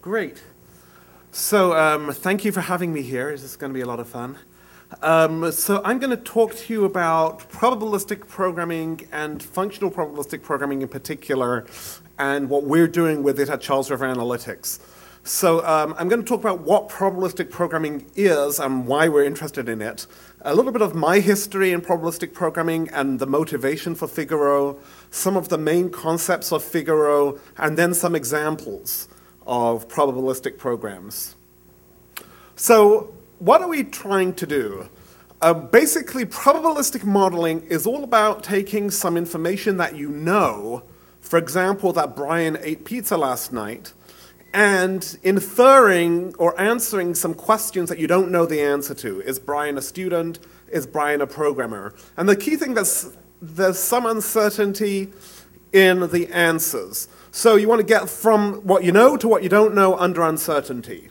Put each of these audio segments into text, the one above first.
Great. So thank you for having me here. This is going to be a lot of fun. So I'm going to talk to you about probabilistic programming and functional probabilistic programming in particular, and what we're doing with it at Charles River Analytics. So I'm going to talk about what probabilistic programming is and why we're interested in it, a little bit of my history in probabilistic programming and the motivation for Figaro, some of the main concepts of Figaro, and then some examples of probabilistic programs. So what are we trying to do? Basically, probabilistic modeling is all about taking some information that you know, for example, that Brian ate pizza last night, and inferring or answering some questions that you don't know the answer to. Is Brian a student? Is Brian a programmer? And the key thing is there's some uncertainty in the answers. So you want to get from what you know to what you don't know under uncertainty.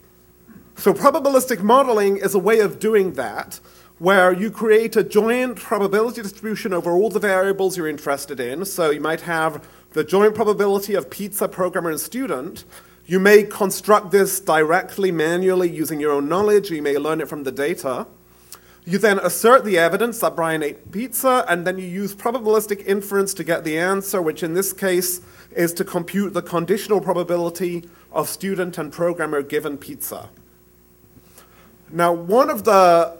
So probabilistic modeling is a way of doing that, where you create a joint probability distribution over all the variables you're interested in. So you might have the joint probability of pizza, programmer, and student. You may construct this directly, manually, using your own knowledge, or you may learn it from the data. You then assert the evidence that Brian ate pizza, and then you use probabilistic inference to get the answer, which in this case is to compute the conditional probability of student and programmer given pizza. Now, one of the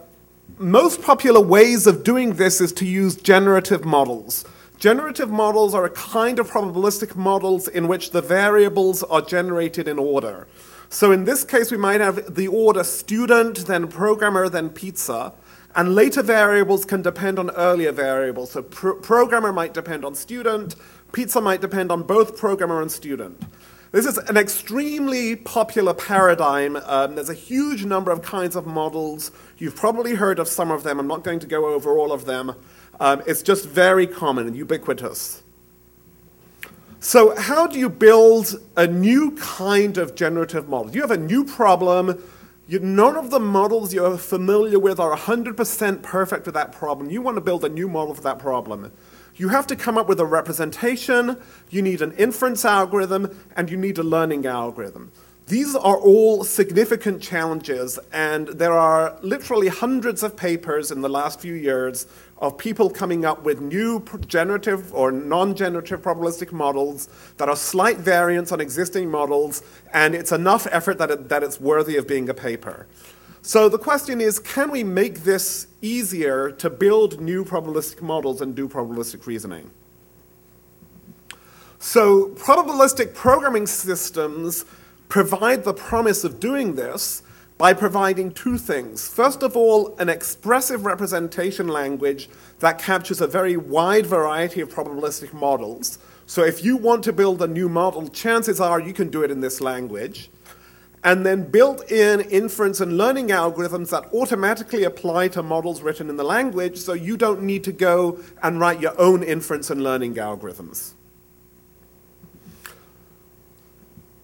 most popular ways of doing this is to use generative models. Generative models are a kind of probabilistic models in which the variables are generated in order. So in this case, we might have the order student, then programmer, then pizza, and later variables can depend on earlier variables. So programmer might depend on student, pizza might depend on both programmer and student. This is an extremely popular paradigm. There's a huge number of kinds of models. You've probably heard of some of them. I'm not going to go over all of them. It's just very common and ubiquitous. So how do you build a new kind of generative model? You have a new problem. None of the models you're familiar with are 100% perfect with that problem. You want to build a new model for that problem. You have to come up with a representation, you need an inference algorithm, and you need a learning algorithm. These are all significant challenges, and there are literally hundreds of papers in the last few years of people coming up with new generative or non-generative probabilistic models that are slight variants on existing models, and it's enough effort that it's worthy of being a paper. So the question is, can we make this easier to build new probabilistic models and do probabilistic reasoning? So probabilistic programming systems provide the promise of doing this by providing two things. First of all, an expressive representation language that captures a very wide variety of probabilistic models. So if you want to build a new model, chances are you can do it in this language. And then built-in inference and learning algorithms that automatically apply to models written in the language, so you don't need to go and write your own inference and learning algorithms.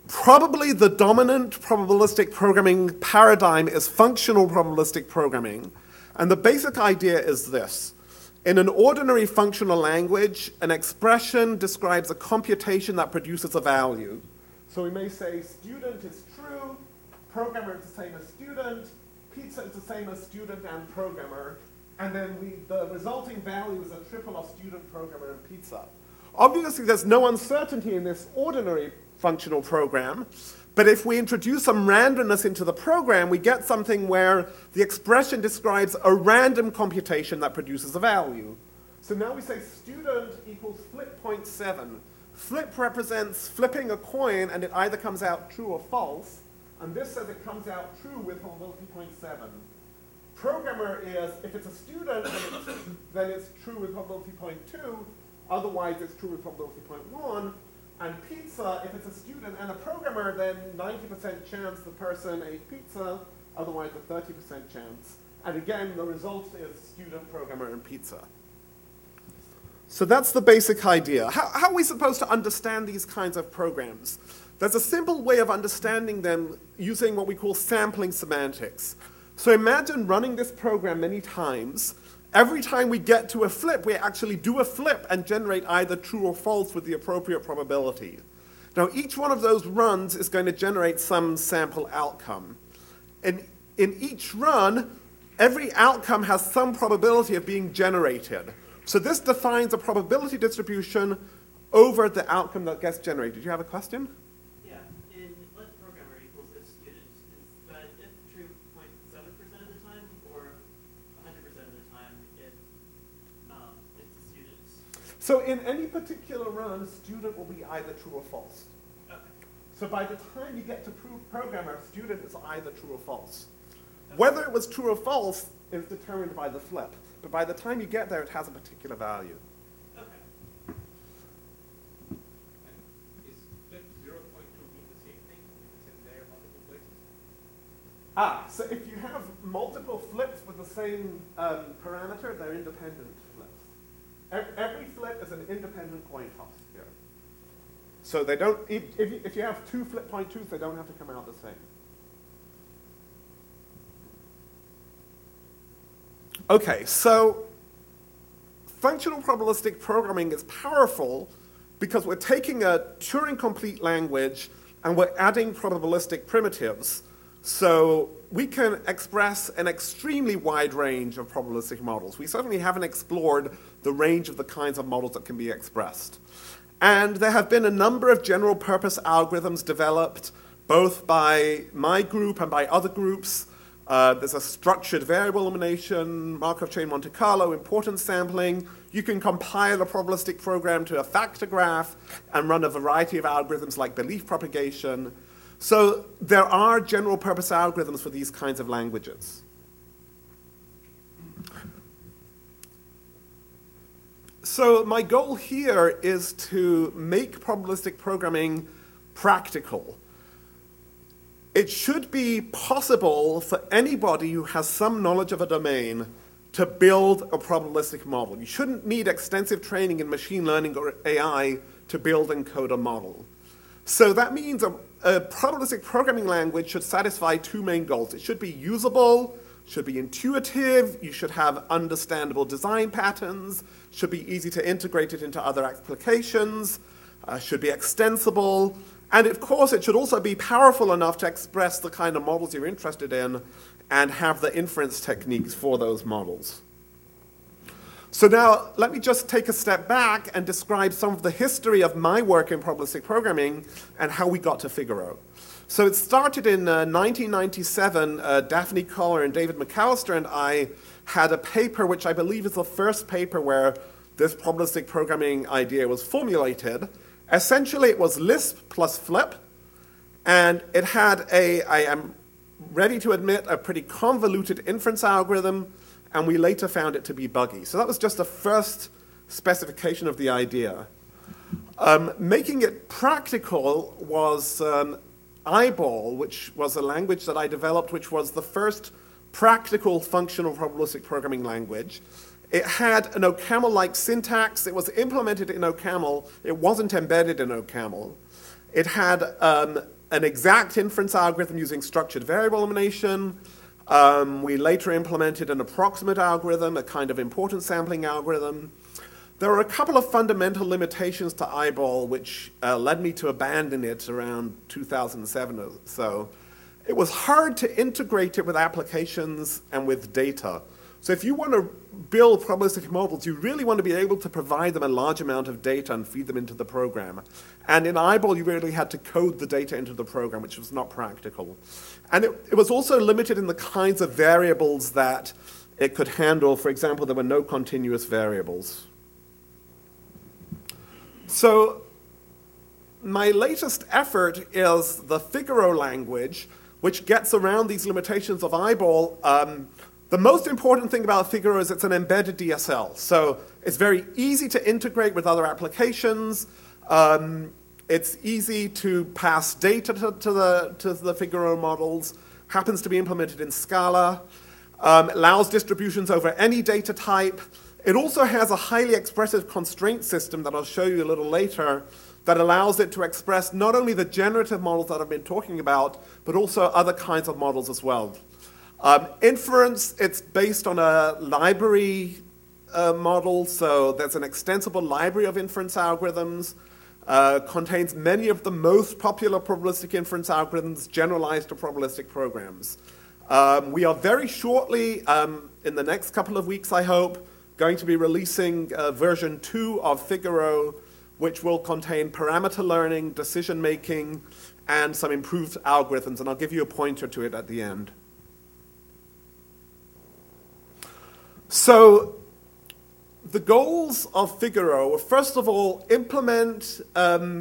Probably the dominant probabilistic programming paradigm is functional probabilistic programming. And the basic idea is this. In an ordinary functional language, an expression describes a computation that produces a value. So we may say student is true, programmer is the same as student, pizza is the same as student and programmer, and then the resulting value is a triple of student, programmer, and pizza. Obviously, there's no uncertainty in this ordinary functional program, but if we introduce some randomness into the program, we get something where the expression describes a random computation that produces a value. So now we say student equals flip 0.7. Flip represents flipping a coin, and it either comes out true or false, and this says it comes out true with probability 0.7. Programmer is, if it's a student, then it's true with probability 0.2, otherwise it's true with probability 0.1, and pizza, if it's a student and a programmer, then 90% chance the person ate pizza, otherwise a 30% chance. And again, the result is student, programmer, and pizza. So that's the basic idea. How are we supposed to understand these kinds of programs? There's a simple way of understanding them using what we call sampling semantics. So imagine running this program many times. Every time we get to a flip, we actually do a flip and generate either true or false with the appropriate probability. Now, each one of those runs is going to generate some sample outcome. And in each run, every outcome has some probability of being generated. So this defines a probability distribution over the outcome that gets generated. Do you have a question? Yeah, in let programmer equals if student, is that if true 0.7% of the time or 100% of the time if it's a student? So in any particular run, student will be either true or false. Okay. So by the time you get to programmer, student is either true or false. Whether it was true or false is determined by the flip. But by the time you get there, it has a particular value. Okay. Is flip 0.2 mean the same thing? It's in there multiple places? So if you have multiple flips with the same parameter, they're independent flips. Every flip is an independent coin toss here. So they don't, if you have two flip point twos, they don't have to come out the same. Okay, so functional probabilistic programming is powerful because we're taking a Turing-complete language and we're adding probabilistic primitives. So we can express an extremely wide range of probabilistic models. We certainly haven't explored the range of the kinds of models that can be expressed. And there have been a number of general purpose algorithms developed, both by my group and by other groups. There's a structured variable elimination, Markov chain Monte Carlo, importance sampling. You can compile a probabilistic program to a factor graph and run a variety of algorithms like belief propagation. So there are general purpose algorithms for these kinds of languages. So my goal here is to make probabilistic programming practical. It should be possible for anybody who has some knowledge of a domain to build a probabilistic model. You shouldn't need extensive training in machine learning or AI to build and code a model. So that means a probabilistic programming language should satisfy two main goals. It should be usable, should be intuitive, you should have understandable design patterns, should be easy to integrate it into other applications, should be extensible, and of course it should also be powerful enough to express the kind of models you're interested in and have the inference techniques for those models. So now let me just take a step back and describe some of the history of my work in probabilistic programming and how we got to Figaro. So it started in 1997. Daphne Koller and David McAllister and I had a paper which I believe is the first paper where this probabilistic programming idea was formulated. Essentially, it was Lisp plus Flip, and it had I am ready to admit, a pretty convoluted inference algorithm, and we later found it to be buggy. So that was just the first specification of the idea. Making it practical was IBAL, which was a language that I developed, which was the first practical functional probabilistic programming language. It had an OCaml-like syntax. It was implemented in OCaml. It wasn't embedded in OCaml. It had an exact inference algorithm using structured variable elimination. We later implemented an approximate algorithm, a kind of importance sampling algorithm. There were a couple of fundamental limitations to IBAL which led me to abandon it around 2007 or so. It was hard to integrate it with applications and with data. So if you want to build probabilistic models, you really want to be able to provide them a large amount of data and feed them into the program. And in IBAL, you really had to code the data into the program, which was not practical. And it was also limited in the kinds of variables that it could handle. For example, there were no continuous variables. So my latest effort is the Figaro language, which gets around these limitations of IBAL. The most important thing about Figaro is it's an embedded DSL. So it's very easy to integrate with other applications. It's easy to pass data to the Figaro models. Happens to be implemented in Scala. Allows distributions over any data type. It also has a highly expressive constraint system that I'll show you a little later that allows it to express not only the generative models that I've been talking about, but also other kinds of models as well. Inference, it's based on a library model, so there's an extensible library of inference algorithms. contains many of the most popular probabilistic inference algorithms generalized to probabilistic programs. We are very shortly, in the next couple of weeks I hope, going to be releasing version 2 of Figaro, which will contain parameter learning, decision making, and some improved algorithms, and I'll give you a pointer to it at the end. So, the goals of Figaro are, first of all, implement a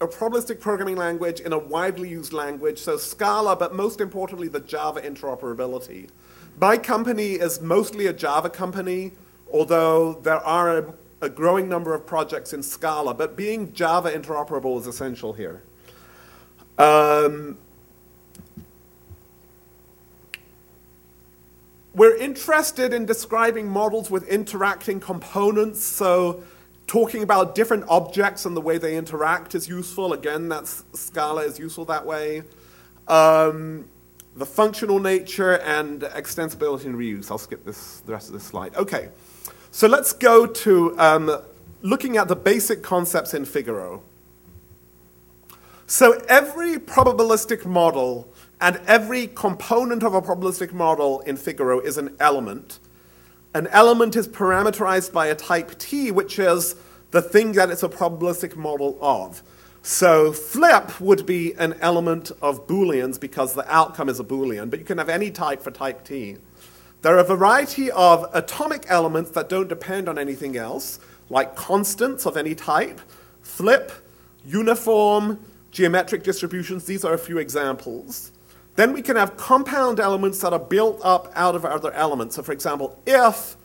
probabilistic programming language in a widely used language, so Scala, but most importantly, the Java interoperability. My company is mostly a Java company, although there are a growing number of projects in Scala, but being Java interoperable is essential here. We're interested in describing models with interacting components, so talking about different objects and the way they interact is useful. Again, Scala is useful that way. The functional nature and extensibility and reuse. I'll skip the rest of this slide. Okay, so let's go to looking at the basic concepts in Figaro. So every probabilistic model and every component of a probabilistic model in Figaro is an element. An element is parameterized by a type T, which is the thing that it's a probabilistic model of. So flip would be an element of Booleans because the outcome is a Boolean, but you can have any type for type T. There are a variety of atomic elements that don't depend on anything else, like constants of any type, flip, uniform, geometric distributions. These are a few examples. Then we can have compound elements that are built up out of other elements. So for example, if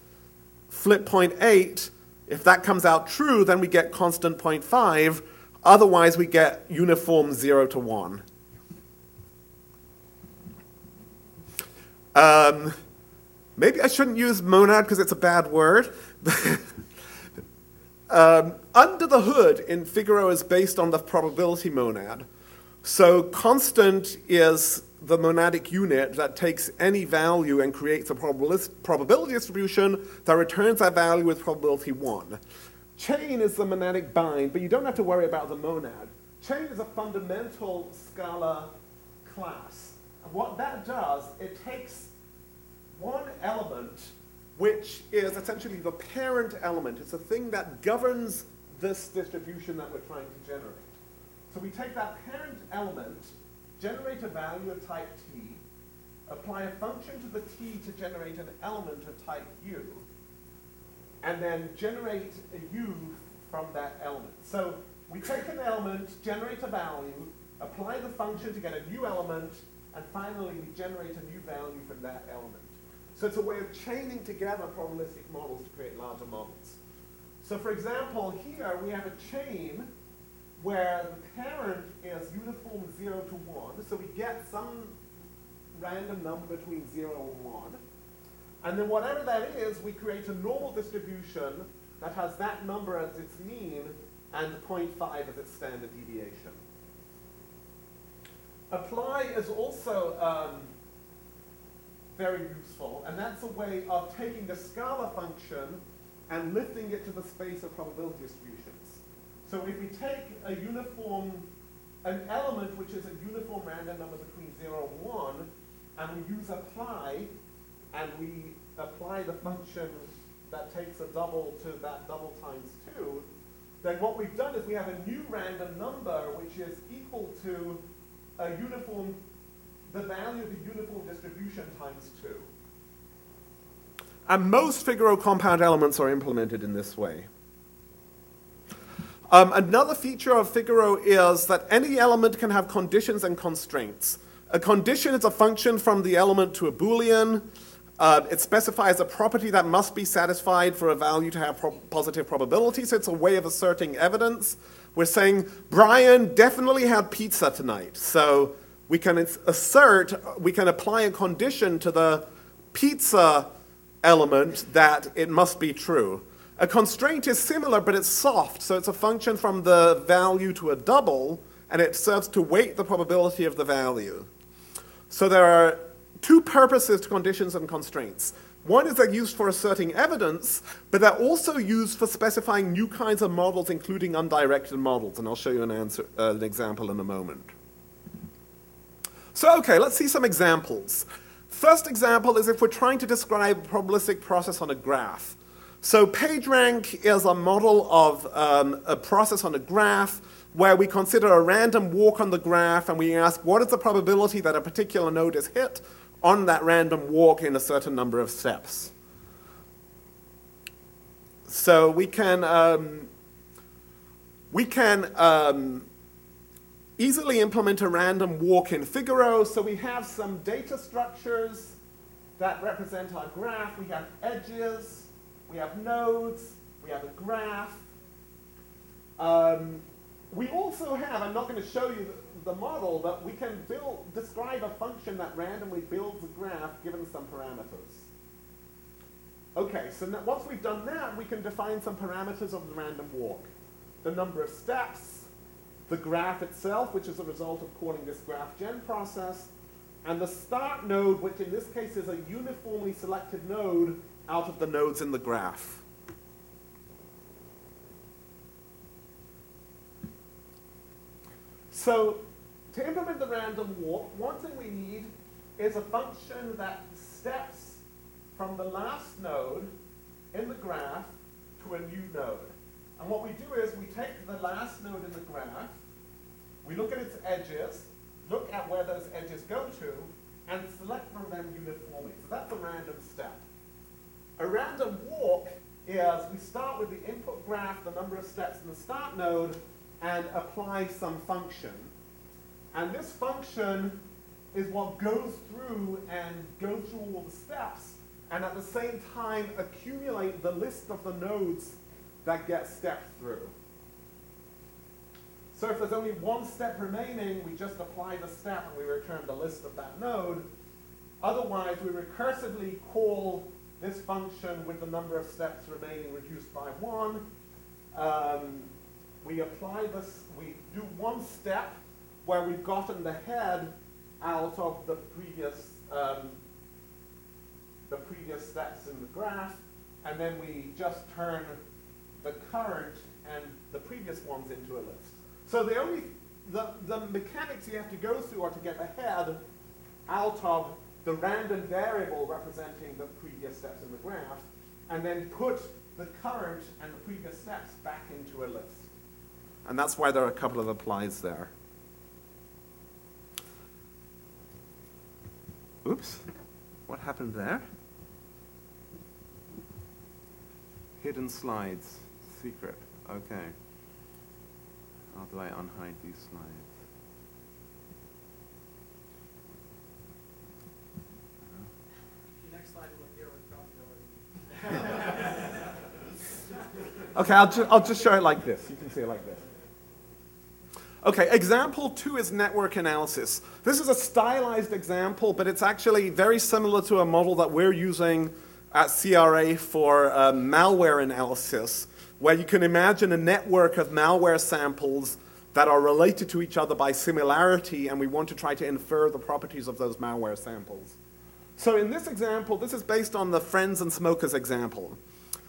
flip 0.8, if that comes out true, then we get constant 0.5. Otherwise, we get uniform 0 to 1. Maybe I shouldn't use monad because it's a bad word. Under the hood in Figaro is based on the probability monad. So constant is the monadic unit that takes any value and creates a probability distribution that returns that value with probability 1. Chain is the monadic bind, but you don't have to worry about the monad. Chain is a fundamental Scala class. And what that does, it takes one element, which is essentially the parent element. It's the thing that governs this distribution that we're trying to generate. So we take that parent element, generate a value of type T, apply a function to the T to generate an element of type U, and then generate a U from that element. So we take an element, generate a value, apply the function to get a new element, and finally we generate a new value from that element. So it's a way of chaining together probabilistic models to create larger models. So for example, here we have a chain where the parent is uniform 0 to 1, so we get some random number between 0 and 1. And then whatever that is, we create a normal distribution that has that number as its mean and 0.5 as its standard deviation. Apply is also very useful, and that's a way of taking the Scala function and lifting it to the space of probability distributions. So if we take an element which is a uniform random number between 0 and 1, and we use apply, and we apply the function that takes a double to that double times 2, then what we've done is we have a new random number which is equal to the value of the uniform distribution times 2. And most Figaro compound elements are implemented in this way. Another feature of Figaro is that any element can have conditions and constraints. A condition is a function from the element to a Boolean. It specifies a property that must be satisfied for a value to have positive probability, so it's a way of asserting evidence. We're saying, Brian definitely had pizza tonight. So we can apply a condition to the pizza element that it must be true. A constraint is similar, but it's soft, so it's a function from the value to a double, and it serves to weight the probability of the value. So there are two purposes to conditions and constraints. One is they're used for asserting evidence, but they're also used for specifying new kinds of models, including undirected models, and I'll show you an example in a moment. So, okay, let's see some examples. First example is if we're trying to describe a probabilistic process on a graph. So PageRank is a model of a process on a graph where we consider a random walk on the graph and we ask what is the probability that a particular node is hit on that random walk in a certain number of steps. So we can easily implement a random walk in Figaro. So we have some data structures that represent our graph. We have edges, we have nodes, we have a graph. We also have, I'm not going to show you the model, but we can describe a function that randomly builds a graph given some parameters. Okay, so now, once we've done that, we can define some parameters of the random walk. The number of steps, the graph itself, which is a result of calling this graph gen process, and the start node, which in this case is a uniformly selected node out of the nodes in the graph. So to implement the random walk, one thing we need is a function that steps from the last node in the graph to a new node. And what we do is we take the last node in the graph, we look at its edges, look at where those edges go to, and select from them uniformly. So that's a random step. A random walk is we start with the input graph, the number of steps in the start node, and apply some function. And this function is what goes through all the steps, and at the same time accumulate the list of the nodes that get stepped through. So if there's only one step remaining, we just apply the step and we return the list of that node. Otherwise, we recursively call this function with the number of steps remaining reduced by 1. We apply this, we do one step where we've gotten the head out of the previous steps in the graph, and then we just turn the current and the previous ones into a list. So the mechanics you have to go through are to get the head out of the random variable representing the previous steps in the graph, and then put the current and the previous steps back into a list. And that's why there are a couple of applies there. Oops, what happened there? Hidden slides, secret, okay. How do I unhide these slides? The next slide will appear with probability. Okay, I'll just show it like this. You can see it like this. Okay, example 2 is network analysis. This is a stylized example, but it's actually very similar to a model that we're using at CRA for malware analysis, where you can imagine a network of malware samples that are related to each other by similarity, and we want to try to infer the properties of those malware samples. So in this example, this is based on the friends and smokers example.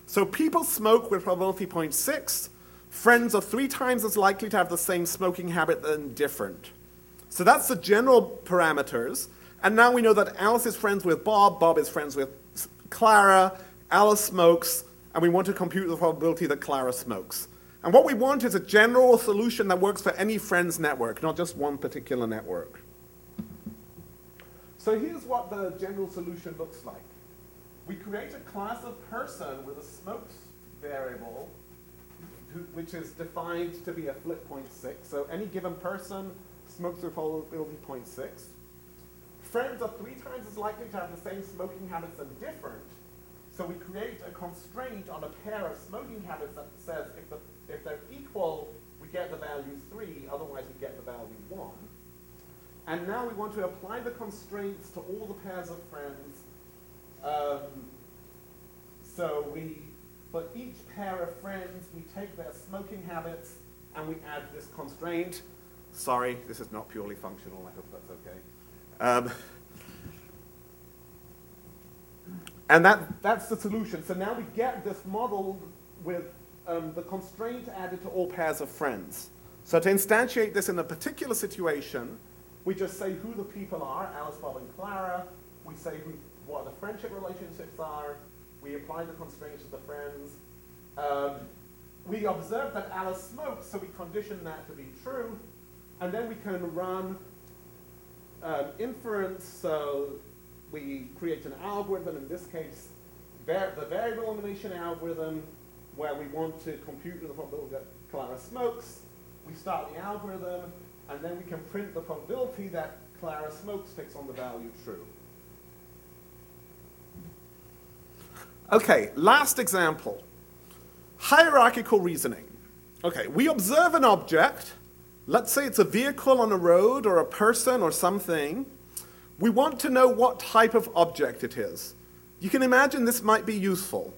So people smoke with probability 0.6. Friends are 3 times as likely to have the same smoking habit than different. So that's the general parameters. And now we know that Alice is friends with Bob, Bob is friends with Clara, Alice smokes, and we want to compute the probability that Clara smokes. And what we want is a general solution that works for any friends network, not just one particular network. So here's what the general solution looks like. We create a class of person with a smokes variable, which is defined to be a flip 0.6. So any given person smokes with probability 0.6. Friends are 3 times as likely to have the same smoking habits than different. So we create a constraint on a pair of smoking habits that says if they're equal, we get the value 3, otherwise we get the value 1. And now we want to apply the constraints to all the pairs of friends. So for each pair of friends, we take their smoking habits and we add this constraint. Sorry, this is not purely functional. I hope that's okay. And that's the solution. So now we get this model with the constraint added to all pairs of friends. So to instantiate this in a particular situation, we just say who the people are, Alice, Bob, and Clara. We say what the friendship relationships are. We apply the constraints to the friends. We observe that Alice smokes, so we condition that to be true. And then we can run inference. So we create an algorithm, in this case, the variable elimination algorithm, where we want to compute the probability that Clara smokes. We start the algorithm, and then we can print the probability that Clara smokes takes on the value true. Okay, last example. Hierarchical reasoning. Okay, we observe an object. Let's say it's a vehicle on a road or a person or something. We want to know what type of object it is. You can imagine this might be useful.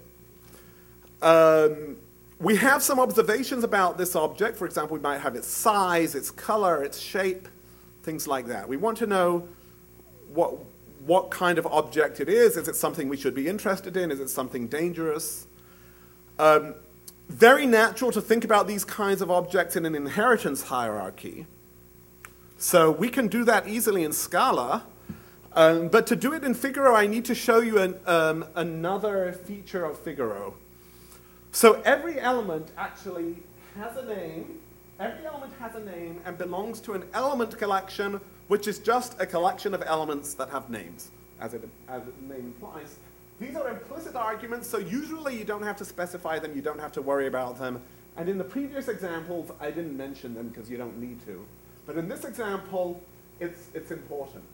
We have some observations about this object. For example, we might have its size, its color, its shape, things like that. We want to know what kind of object it is. Is it something we should be interested in? Is it something dangerous? Very natural to think about these kinds of objects in an inheritance hierarchy. So we can do that easily in Scala. But to do it in Figaro, I need to show you another feature of Figaro. So every element actually has a name. Every element has a name and belongs to an element collection, which is just a collection of elements that have names, as the name implies. These are implicit arguments, so usually you don't have to specify them, you don't have to worry about them. And in the previous examples, I didn't mention them because you don't need to. But in this example, it's important.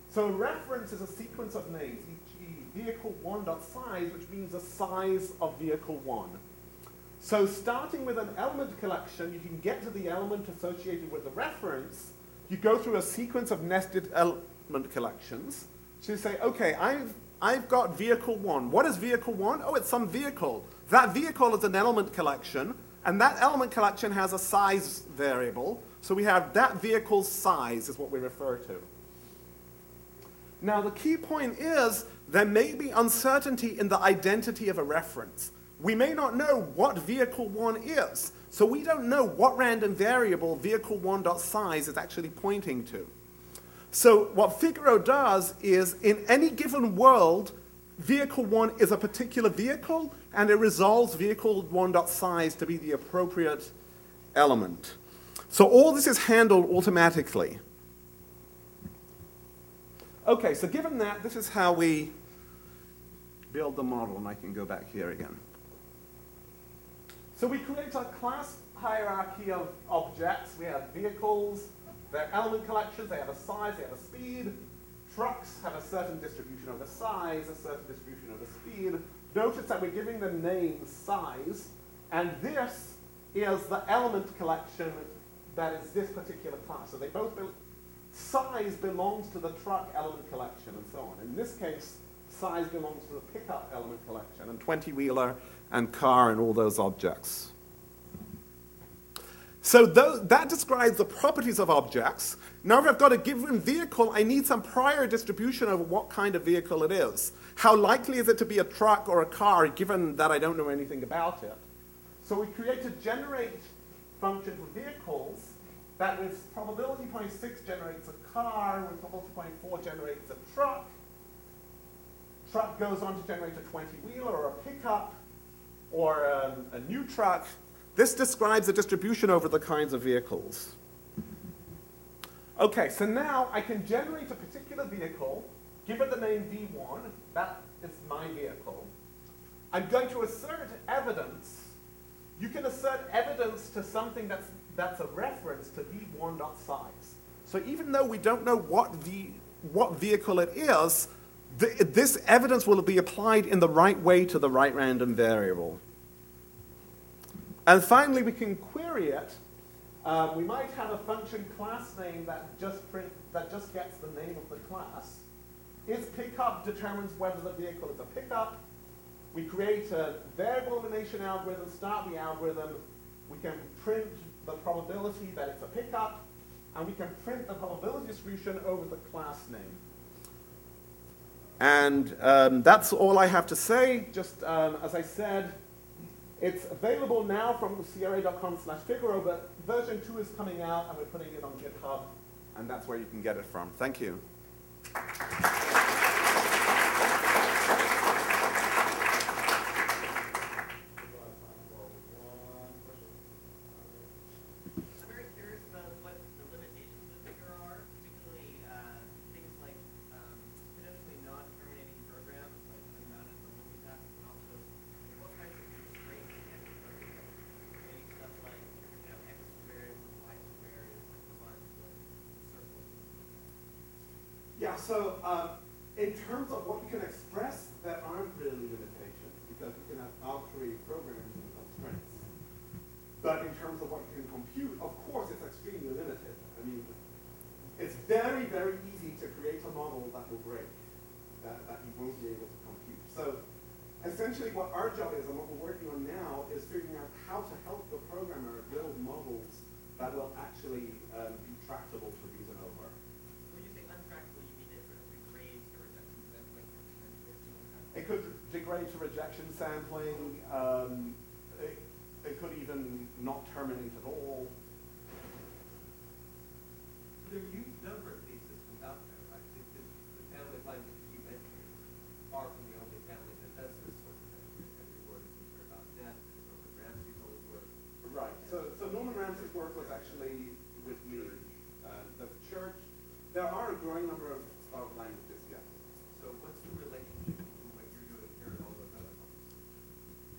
So a reference is a sequence of names, e.g. vehicle1.size, which means the size of vehicle 1. So starting with an element collection, you can get to the element associated with the reference. You go through a sequence of nested element collections. So you say, okay, I've got vehicle 1. What is vehicle 1? Oh, it's some vehicle. That vehicle is an element collection, and that element collection has a size variable. So we have that vehicle's size is what we refer to. Now, the key point is there may be uncertainty in the identity of a reference. We may not know what vehicle 1 is, so we don't know what random variable vehicle1.size is actually pointing to. So what Figaro does is, in any given world, vehicle 1 is a particular vehicle, and it resolves vehicle1.size to be the appropriate element. So all this is handled automatically. Okay, so given that, this is how we build the model, and I can go back here again. So we create a class hierarchy of objects. We have vehicles, they're element collections, they have a size, they have a speed. Trucks have a certain distribution over size, a certain distribution over speed. Notice that we're giving them names, size, and this is the element collection that is this particular class. So they both size belongs to the truck element collection and so on. In this case, size belongs to the pickup element collection and 20-wheeler and car and all those objects. So that describes the properties of objects. Now if I've got a given vehicle, I need some prior distribution of what kind of vehicle it is. How likely is it to be a truck or a car, given that I don't know anything about it? So we create a generate function for vehicles that with probability 0.6 generates a car, with probability 0.4 generates a truck. Truck goes on to generate a 20-wheeler or a pickup or a new truck. This describes the distribution over the kinds of vehicles. Okay, so now I can generate a particular vehicle, give it the name V1, that is my vehicle. I'm going to assert evidence. You can assert evidence to something that's a reference to V1.size. So even though we don't know what vehicle it is, this evidence will be applied in the right way to the right random variable. And finally, we can query it. We might have a function class name that just gets the name of the class. Is pickup determines whether the vehicle is a pickup. We create a variable elimination algorithm, start the algorithm. We can print the probability that it's a pickup, and we can print the probability distribution over the class name. And that's all I have to say. Just as I said, it's available now from cra.com/Figaro, but version 2 is coming out, and we're putting it on GitHub, and that's where you can get it from. Thank you. I'm very curious about what the limitations of Figaro are, particularly things like potentially non-terminating programs, like putting that as a multitask, and also what kinds of constraints can be programmed. Maybe stuff like, x squared plus y squared is one, like circles. Yeah, so in terms of what you can express, there aren't really limitations, because you can have arbitrary programs and constraints. But in terms of what you can compute, of course, it's extremely limited. I mean, it's very, very easy to create a model that will break, that you won't be able to compute. So essentially what our job is, and what we're working on now, is figuring out how to help the programmer build models that will actually be tractable for reason over. When you say untractable, you mean it sort of degrades to rejection sampling? It could degrade to rejection sampling. It could even not terminate at all. There are a huge number of these systems out there, right? The family of languages you mentioned is far from the only family that does this sort of thing. Every word is Figaro.net, Norman Ramsey's old work. Right. So Norman Ramsey's work was actually with me. The church. There are a growing number of languages, yes. So what's the relationship between what you're doing here and all those other ones?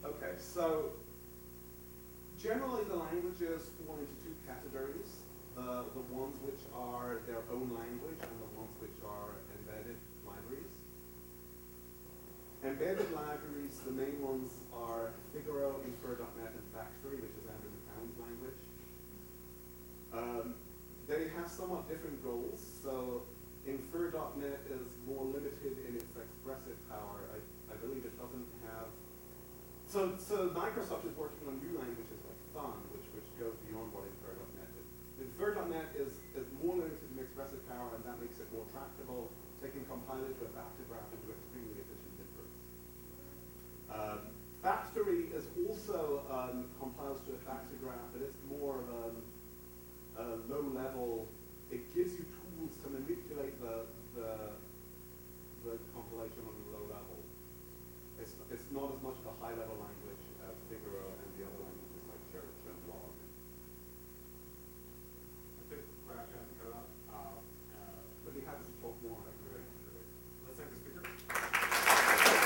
Okay, so generally the languages fall into two categories. The ones which are their own language and the ones which are embedded libraries. Embedded libraries, the main ones are Figaro, Infer.net, and Factory, which is Andrew McCown's language. They have somewhat different goals. So Infer.net is more limited in its expressive power. I believe it doesn't have. So Microsoft is working on new languages like Fun, which goes beyond what Infer.net is. Infer.net is more limited in expressive power, and that makes it more tractable. They can compile it to a factor graph and do extremely efficient inference. Factory is also compiles to a factor graph, but it's more of a low level. It gives you tools to manipulate the compilation on a low level. It's not as much of a high level language.